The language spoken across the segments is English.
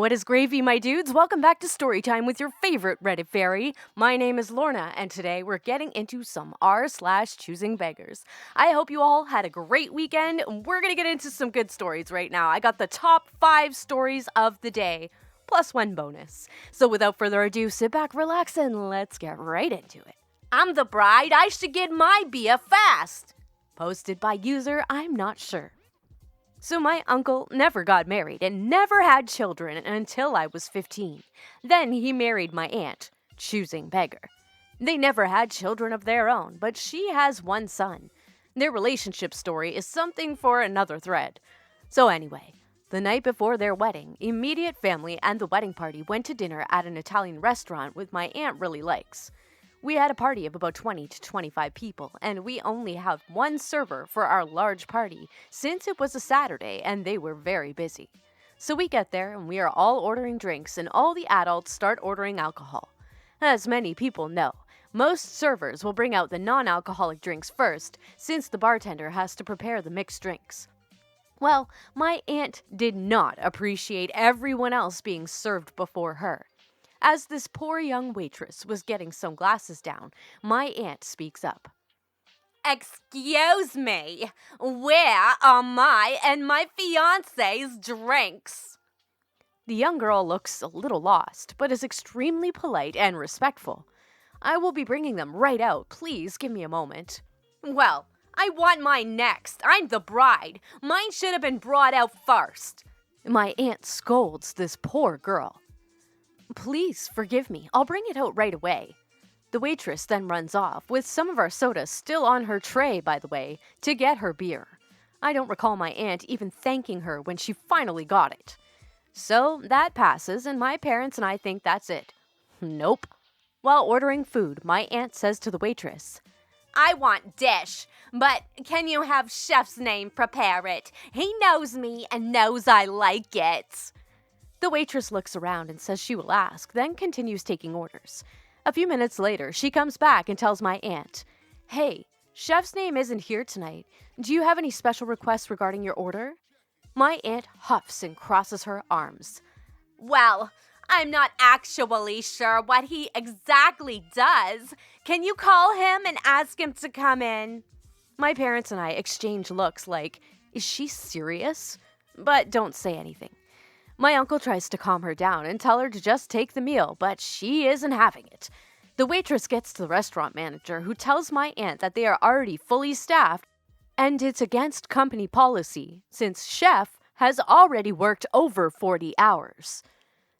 What is gravy, my dudes? Welcome back to Storytime with your favorite Reddit fairy. My name is Lorna, and today we're getting into some r/Choosing Beggars. I hope you all had a great weekend. We're gonna get into some good stories right now. I got the top 5 stories of the day, plus one bonus. So without further ado, sit back, relax, and let's get right into it. I'm the bride, I should get my beer fast. Posted by user I'm not sure. So my uncle never got married and never had children until I was 15. Then he married my aunt, Choosing Beggar. They never had children of their own, but she has one son. Their relationship story is something for another thread. So anyway, the night before their wedding, immediate family and the wedding party went to dinner at an Italian restaurant with my aunt really likes. We had a party of about 20 to 25 people, and we only have one server for our large party since it was a Saturday and they were very busy. So we get there and we are all ordering drinks and all the adults start ordering alcohol. As many people know, most servers will bring out the non-alcoholic drinks first since the bartender has to prepare the mixed drinks. Well, my aunt did not appreciate everyone else being served before her. As this poor young waitress was getting some glasses down, my aunt speaks up. Excuse me, where are my and my fiancé's drinks? The young girl looks a little lost, but is extremely polite and respectful. I will be bringing them right out. Please give me a moment. Well, I want mine next. I'm the bride. Mine should have been brought out first. My aunt scolds this poor girl. Please forgive me. I'll bring it out right away. The waitress then runs off, with some of our soda still on her tray, by the way, to get her beer. I don't recall my aunt even thanking her when she finally got it. So that passes, and my parents and I think that's it. Nope. While ordering food, my aunt says to the waitress, I want dish, but can you have chef's name prepare it? He knows me and knows I like it. The waitress looks around and says she will ask, then continues taking orders. A few minutes later, she comes back and tells my aunt, Hey, chef's name isn't here tonight. Do you have any special requests regarding your order? My aunt huffs and crosses her arms. Well, I'm not actually sure what he exactly does. Can you call him and ask him to come in? My parents and I exchange looks like, is she serious? But don't say anything. My uncle tries to calm her down and tell her to just take the meal, but she isn't having it. The waitress gets to the restaurant manager, who tells my aunt that they are already fully staffed and it's against company policy since chef has already worked over 40 hours.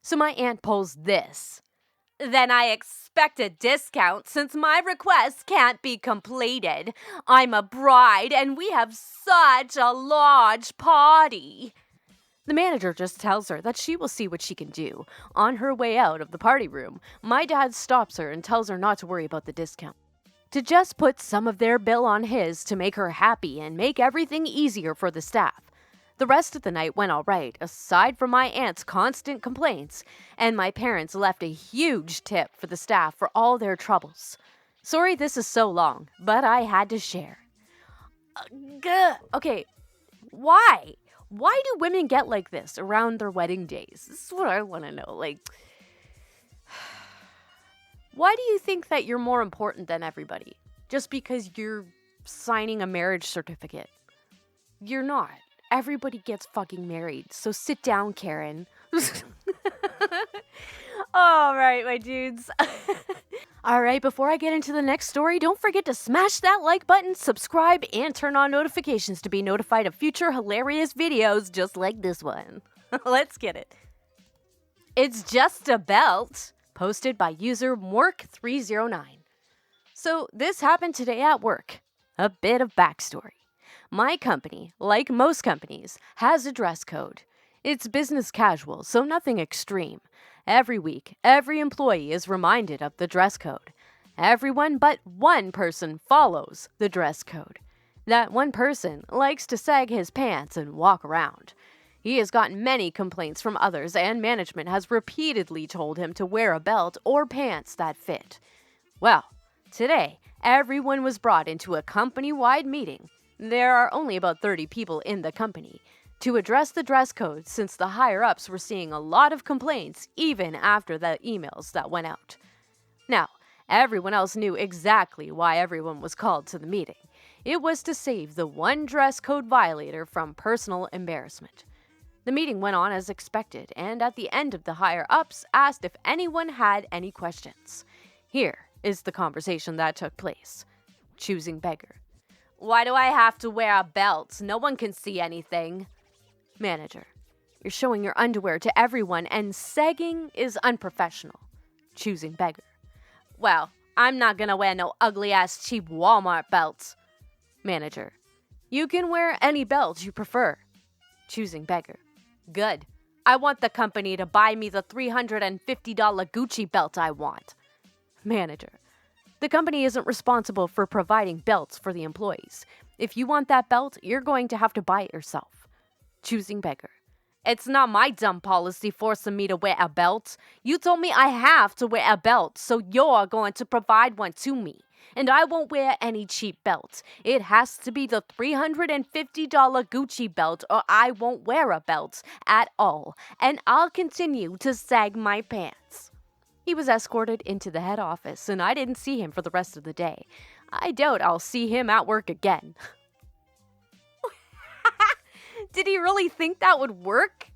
So my aunt pulls this. Then I expect a discount since my request can't be completed. I'm a bride and we have such a large party. The manager just tells her that she will see what she can do. On her way out of the party room, my dad stops her and tells her not to worry about the discount. To just put some of their bill on his to make her happy and make everything easier for the staff. The rest of the night went all right, aside from my aunt's constant complaints, and my parents left a huge tip for the staff for all their troubles. Sorry this is so long, but I had to share. Okay, why? Why do women get like this around their wedding days? This is what I want to know. Why do you think that you're more important than everybody? Just because you're signing a marriage certificate? You're not. Everybody gets fucking married. So sit down, Karen. All right, my dudes. All right, before I get into the next story, don't forget to smash that like button, subscribe, and turn on notifications to be notified of future hilarious videos just like this one. Let's get it. It's just a belt, posted by user Mork309. So this happened today at work. A bit of backstory. My company, like most companies, has a dress code. It's business casual, so nothing extreme. Every week, every employee is reminded of the dress code. Everyone but one person follows the dress code. That one person likes to sag his pants and walk around. He has gotten many complaints from others, and management has repeatedly told him to wear a belt or pants that fit. Well, today, everyone was brought into a company-wide meeting. There are only about 30 people in the company. to address the dress code since the higher-ups were seeing a lot of complaints even after the emails that went out. Now, everyone else knew exactly why everyone was called to the meeting. It was to save the one dress code violator from personal embarrassment. The meeting went on as expected, and at the end of the higher-ups asked if anyone had any questions. Here is the conversation that took place. Choosing beggar. Why do I have to wear a belt? No one can see anything. Manager. You're showing your underwear to everyone, and sagging is unprofessional. Choosing beggar. Well, I'm not gonna wear no ugly-ass cheap Walmart belts. Manager. You can wear any belt you prefer. Choosing beggar. Good. I want the company to buy me the $350 Gucci belt I want. Manager. The company isn't responsible for providing belts for the employees. If you want that belt, you're going to have to buy it yourself. Choosing beggar. It's not my dumb policy forcing me to wear a belt. You told me I have to wear a belt, so you're going to provide one to me. And I won't wear any cheap belt. It has to be the $350 Gucci belt, or I won't wear a belt at all, and I'll continue to sag my pants. He was escorted into the head office, and I didn't see him for the rest of the day. I doubt I'll see him at work again. Did he really think that would work?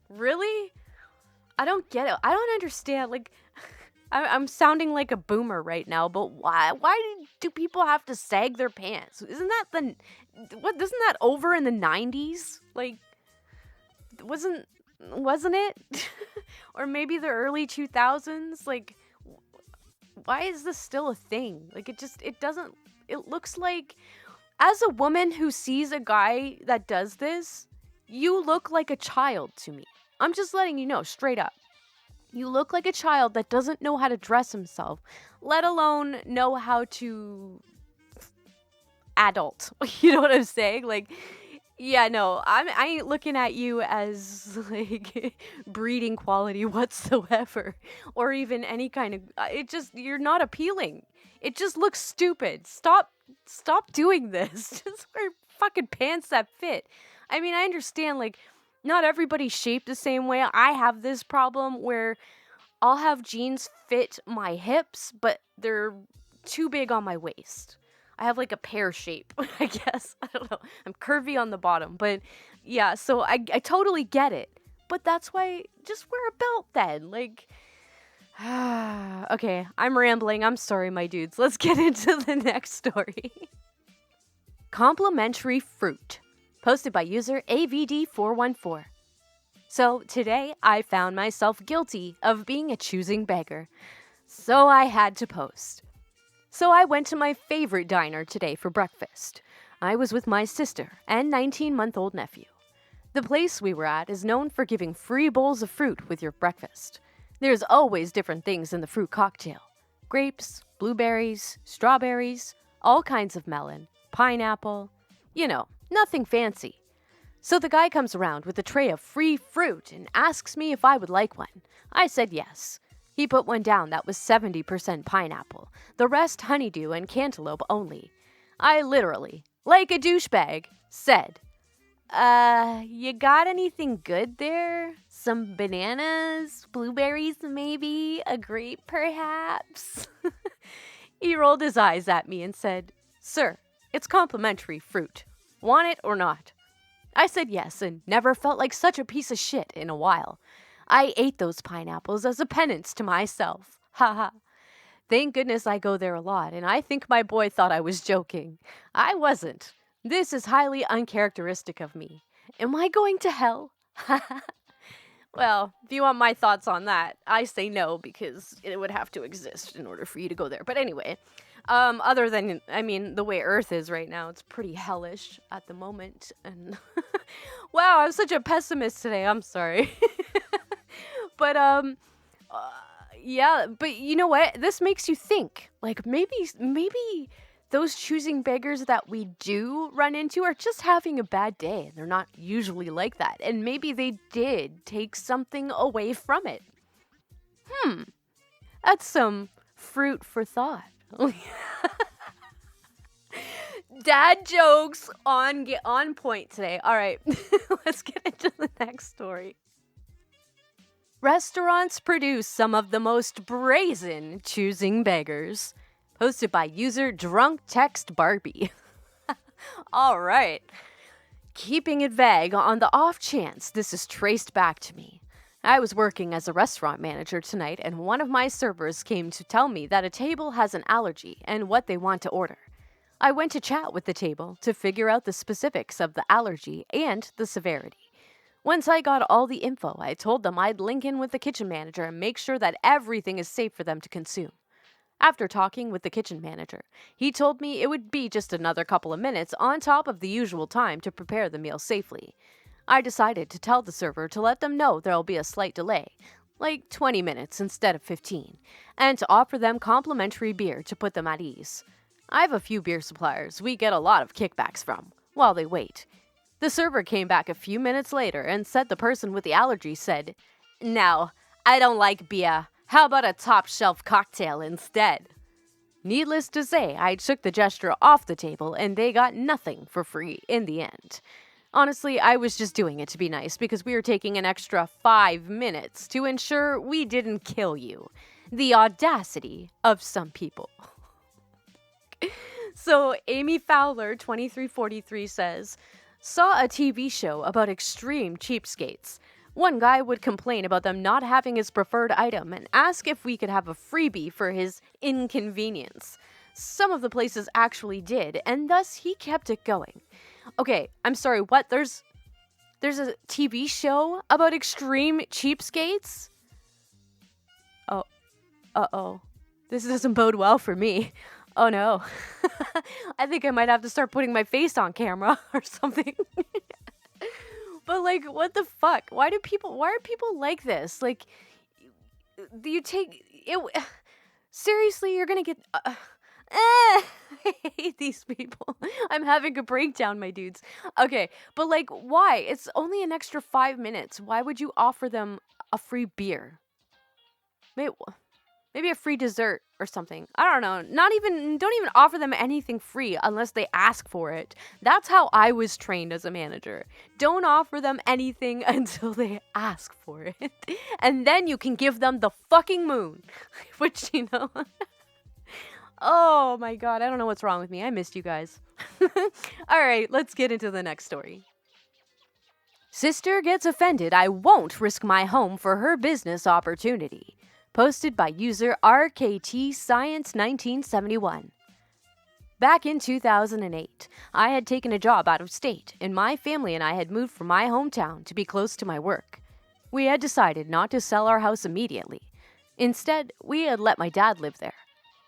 Really? I don't get it. I don't understand. Like, I'm sounding like a boomer right now, but why do people have to sag their pants? Isn't that over in the 90s? Like, wasn't it? Or maybe the early 2000s? Like, why is this still a thing? Like, it looks like, as a woman who sees a guy that does this, you look like a child to me. I'm just letting you know, straight up. You look like a child that doesn't know how to dress himself, let alone know how to adult. You know what I'm saying? Like, yeah, no, I ain't looking at you as, like, breeding quality whatsoever, or even any kind of, you're not appealing. It just looks stupid. Stop doing this. Just wear fucking pants that fit. I mean, I understand, like, not everybody's shaped the same way. I have this problem where I'll have jeans fit my hips, but they're too big on my waist. I have like a pear shape, I guess. I don't know. I'm curvy on the bottom, but yeah, so I totally get it. But that's why, just wear a belt then. Like, okay, I'm rambling. I'm sorry, my dudes. Let's get into the next story. Complementary Fruit, posted by user AVD414. So today I found myself guilty of being a choosing beggar. So I had to post. So I went to my favorite diner today for breakfast. I was with my sister and 19-month-old nephew. The place we were at is known for giving free bowls of fruit with your breakfast. There's always different things in the fruit cocktail. Grapes, blueberries, strawberries, all kinds of melon, pineapple. You know, nothing fancy. So the guy comes around with a tray of free fruit and asks me if I would like one. I said yes. He put one down that was 70% pineapple, the rest honeydew and cantaloupe only. I literally, like a douchebag, said, you got anything good there? Some bananas, blueberries maybe, a grape perhaps? He rolled his eyes at me and said, Sir, it's complimentary fruit. Want it or not? I said yes and never felt like such a piece of shit in a while. I ate those pineapples as a penance to myself. Haha. Thank goodness I go there a lot, and I think my boy thought I was joking. I wasn't. This is highly uncharacteristic of me. Am I going to hell? Well, if you want my thoughts on that, I say no, because it would have to exist in order for you to go there. But anyway, other than, I mean, the way Earth is right now, it's pretty hellish at the moment. And wow, I'm such a pessimist today. I'm sorry. But, yeah, but you know what? This makes you think. Like, maybe those choosing beggars that we do run into are just having a bad day. They're not usually like that. And maybe they did take something away from it. That's some fruit for thought. Dad jokes on point today. All right, let's get into the next story. Restaurants produce some of the most brazen choosing beggars. Posted by user Drunk Text Barbie. All right. Keeping it vague on the off chance this is traced back to me. I was working as a restaurant manager tonight, and one of my servers came to tell me that a table has an allergy and what they want to order. I went to chat with the table to figure out the specifics of the allergy and the severity. Once I got all the info, I told them I'd link in with the kitchen manager and make sure that everything is safe for them to consume. After talking with the kitchen manager, he told me it would be just another couple of minutes on top of the usual time to prepare the meal safely. I decided to tell the server to let them know there'll be a slight delay, like 20 minutes instead of 15, and to offer them complimentary beer to put them at ease. I have a few beer suppliers we get a lot of kickbacks from while they wait. The server came back a few minutes later and said the person with the allergy said, "No, I don't like beer. How about a top shelf cocktail instead?" Needless to say, I took the gesture off the table and they got nothing for free in the end. Honestly, I was just doing it to be nice because we were taking an extra 5 minutes to ensure we didn't kill you. The audacity of some people. So, Amy Fowler, 2343, says, saw a TV show about extreme cheapskates. One guy would complain about them not having his preferred item and ask if we could have a freebie for his inconvenience. Some of the places actually did, and thus he kept it going. Okay, I'm sorry, what? There's a TV show about extreme cheapskates? Oh, uh-oh. This doesn't bode well for me. Oh no. I think I might have to start putting my face on camera or something. But like, what the fuck? Why are people like this? Like, do you take it? Seriously, you're gonna get. I hate these people. I'm having a breakdown, my dudes. Okay, but like, why? It's only an extra 5 minutes. Why would you offer them a free beer? Maybe a free dessert or something. I don't know. Don't even offer them anything free unless they ask for it. That's how I was trained as a manager. Don't offer them anything until they ask for it. And then you can give them the fucking moon. Which, Oh my god, I don't know what's wrong with me. I missed you guys. Alright, let's get into the next story. Sister gets offended I won't risk my home for her business opportunity. Posted by user RKT Science 1971. Back in 2008, I had taken a job out of state, and my family and I had moved from my hometown to be close to my work. We had decided not to sell our house immediately. Instead, we had let my dad live there.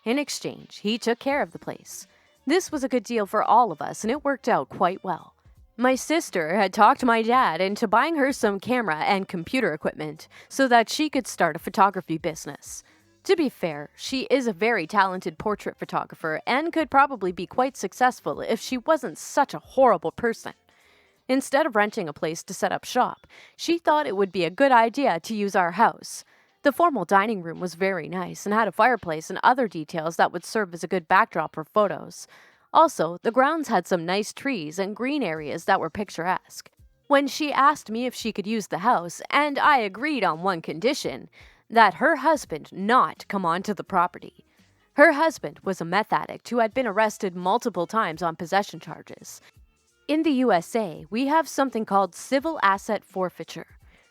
In exchange, he took care of the place. This was a good deal for all of us, and it worked out quite well. My sister had talked my dad into buying her some camera and computer equipment so that she could start a photography business. To be fair, she is a very talented portrait photographer and could probably be quite successful if she wasn't such a horrible person. Instead of renting a place to set up shop, she thought it would be a good idea to use our house. The formal dining room was very nice and had a fireplace and other details that would serve as a good backdrop for photos. Also, the grounds had some nice trees and green areas that were picturesque. When she asked me if she could use the house, and I agreed on one condition, that her husband not come onto the property. Her husband was a meth addict who had been arrested multiple times on possession charges. In the USA, we have something called civil asset forfeiture.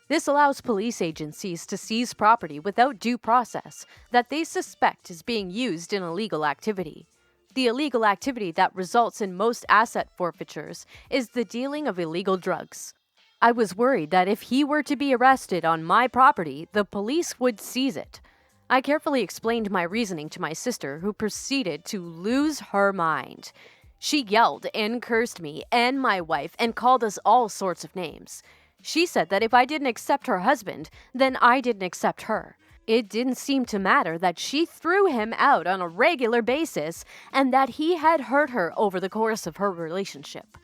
This allows police agencies to seize property without due process that they suspect is being used in illegal activity. The illegal activity that results in most asset forfeitures is the dealing of illegal drugs. I was worried that if he were to be arrested on my property, the police would seize it. I carefully explained my reasoning to my sister, who proceeded to lose her mind. She yelled and cursed me and my wife and called us all sorts of names. She said that if I didn't accept her husband, then I didn't accept her. It didn't seem to matter that she threw him out on a regular basis and that he had hurt her over the course of her relationship.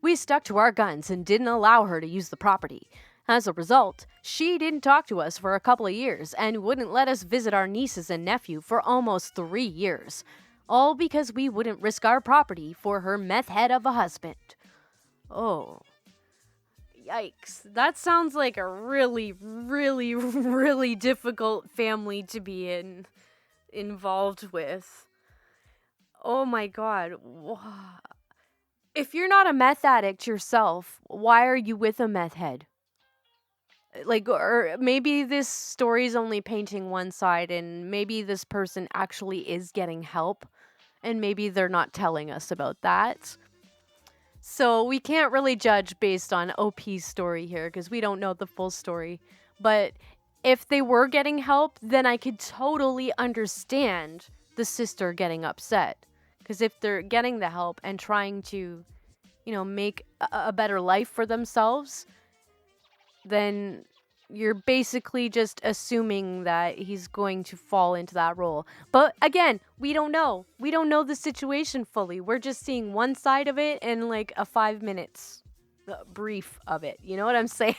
We stuck to our guns and didn't allow her to use the property. As a result, she didn't talk to us for a couple of years and wouldn't let us visit our nieces and nephew for almost 3 years. all because we wouldn't risk our property for her meth head of a husband. Oh, yikes. That sounds like a really, really, really difficult family to be involved with. Oh my god. If you're not a meth addict yourself, why are you with a meth head? Like, or maybe this story's only painting one side, and maybe this person actually is getting help, and maybe they're not telling us about that. So we can't really judge based on OP's story here because we don't know the full story. But if they were getting help, then I could totally understand the sister getting upset. Because if they're getting the help and trying to, make a better life for themselves, then you're basically just assuming that he's going to fall into that role. But again, we don't know. We don't know the situation fully. We're just seeing one side of it in like a 5 minutes brief of it. You know what I'm saying?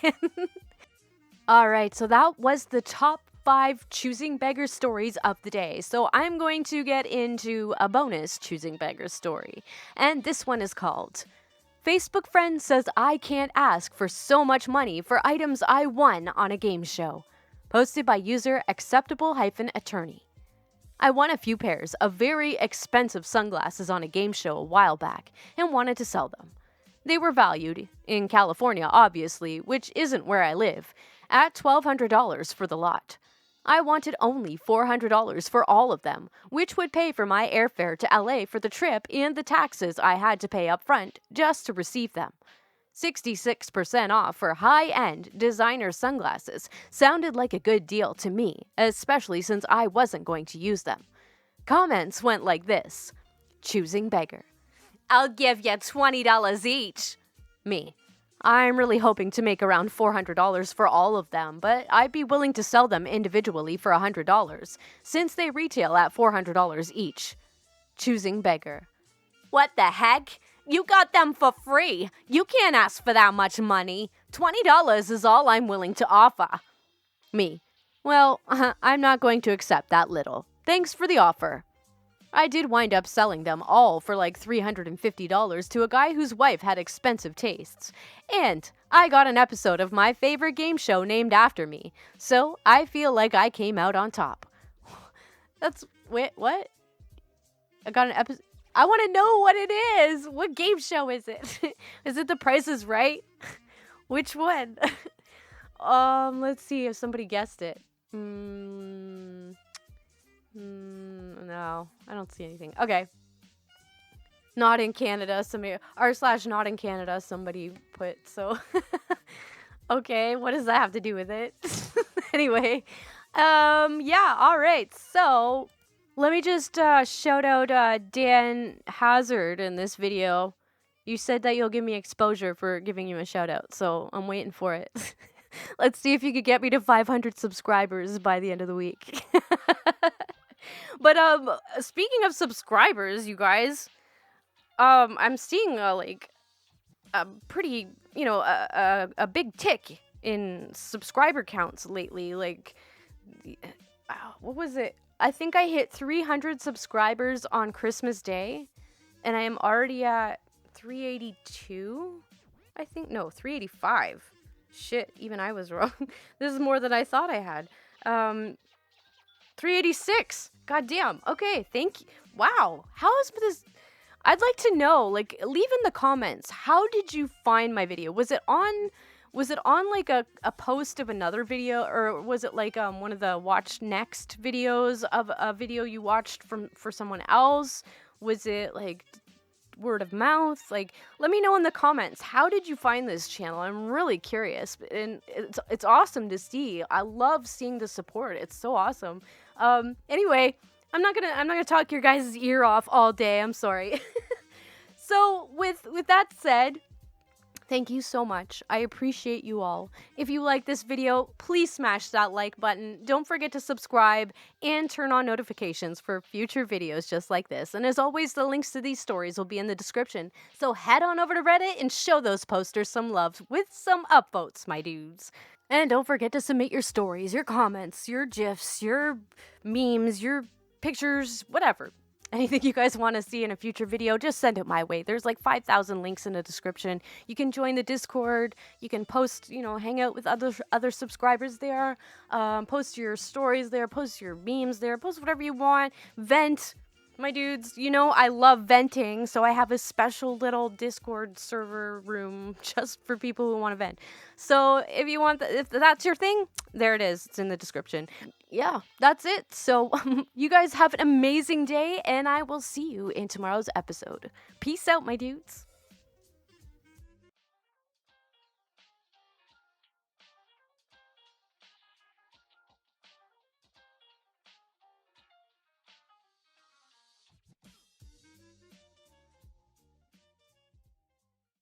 All right, so that was the top 5 Choosing Beggars stories of the day. So I'm going to get into a bonus Choosing Beggars story. And this one is called Facebook friend says I can't ask for so much money for items I won on a game show. Posted by user acceptable-attorney. I won a few pairs of very expensive sunglasses on a game show a while back and wanted to sell them. They were valued, in California obviously, which isn't where I live, at $1,200 for the lot. I wanted only $400 for all of them, which would pay for my airfare to LA for the trip and the taxes I had to pay up front just to receive them. 66% off for high-end designer sunglasses sounded like a good deal to me, especially since I wasn't going to use them. Comments went like this. Choosing beggar. I'll give you $20 each. Me. I'm really hoping to make around $400 for all of them, but I'd be willing to sell them individually for $100, since they retail at $400 each. Choosing beggar. What the heck? You got them for free. You can't ask for that much money. $20 is all I'm willing to offer. Me. Well, I'm not going to accept that little. Thanks for the offer. I did wind up selling them all for like $350 to a guy whose wife had expensive tastes. And I got an episode of my favorite game show named after me, so I feel like I came out on top. Wait, what? I got an episode. I want to know what it is. What game show is it? Is it The Price is Right? Which one? Let's see if somebody guessed it. No, I don't see anything. Okay. Not in Canada. r/not in Canada, somebody put, so. Okay, what does that have to do with it? Anyway, yeah, all right. So, let me just shout out Dan Hazard in this video. You said that you'll give me exposure for giving you a shout out, so I'm waiting for it. Let's see if you could get me to 500 subscribers by the end of the week. But speaking of subscribers, you guys, I'm seeing a pretty, a big tick in subscriber counts lately. Like, what was it? I think I hit 300 subscribers on Christmas Day, and I am already at 382. I think, no, 385. Shit, even I was wrong. This is more than I thought I had. 386. God damn. Okay, thank you. Wow. How is this? I'd like to know, like, leave in the comments, how did you find my video? Was it on like a post of another video, or was it like one of the watch next videos of a video you watched for someone else? Was it like word of mouth? Like, let me know in the comments, how did you find this channel? I'm really curious, and it's awesome to see. I love seeing the support. It's so awesome. Anyway, I'm not gonna talk your guys' ear off all day. I'm sorry. So with that said, thank you so much. I appreciate you all. If you like this video, please smash that like button. Don't forget to subscribe and turn on notifications for future videos just like this. And as always, the links to these stories will be in the description. So head on over to Reddit and show those posters some love with some upvotes, my dudes. And don't forget to submit your stories, your comments, your GIFs, your memes, your pictures, whatever. anything you guys want to see in a future video, just send it my way. There's like 5,000 links in the description. You can join the Discord. You can post, hang out with other subscribers there. Post your stories there. Post your memes there. Post whatever you want. Vent. My dudes, I love venting, so I have a special little Discord server room just for people who want to vent. So if that's your thing, there it is. It's in the description. Yeah, that's it. So you guys have an amazing day, and I will see you in tomorrow's episode. Peace out, my dudes.